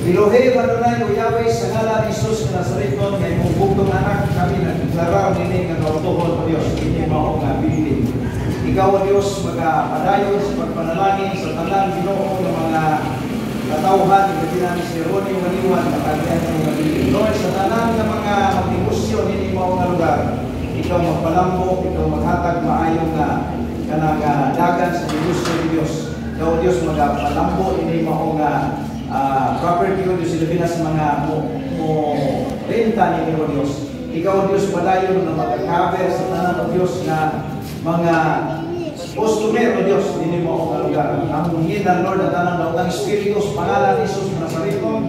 Elohim Adonai o Yahweh sa ngalan ni Jesus na Nazareton kay mong bugtong anak kami nagdeklaraw nini nga kautuhon o Dios kini mao nga bilin. Ikaw o Dios magapadayon sa pagpanalangin sa tanan Ginoo ng mga katawhan ni Katinan si Ronnie Maniwan makagyan ng mabilin. Lord, sa tanan ng mga magdegosyo nini mao nga lugar, ikaw magpalambo, ikaw maghatag maayong nga kanang dagan sa negosyo ni Dios. Ikaw o Dios magapalambo nini mao nga property ko Diyos ilabinas mga mo renta ni o Diyos. Ikaw o Diyos padayon na magkakaber sa tanan o Diyos na mga customer o Diyos din mo ang lugar. Ang hindan Lord at tanang daw ng Espiritu sa pangalan ni Jesus na Nazareton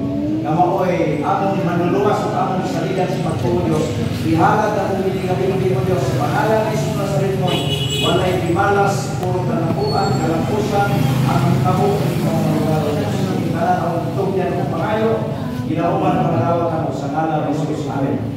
na maoy among manluluwas at among saligan sa pagtuo Diyos. Ihalad na pumili kami mo Diyos sa pangalan ni Jesus na Nazareton. Walay bimalas, puro kanapuan, kalampusan, ang kamo ni mo ang lugar o Diyos. Ang tugyan ng pangayo, ginauman ang malawak mo sa ngalan ni Jesus. Amen.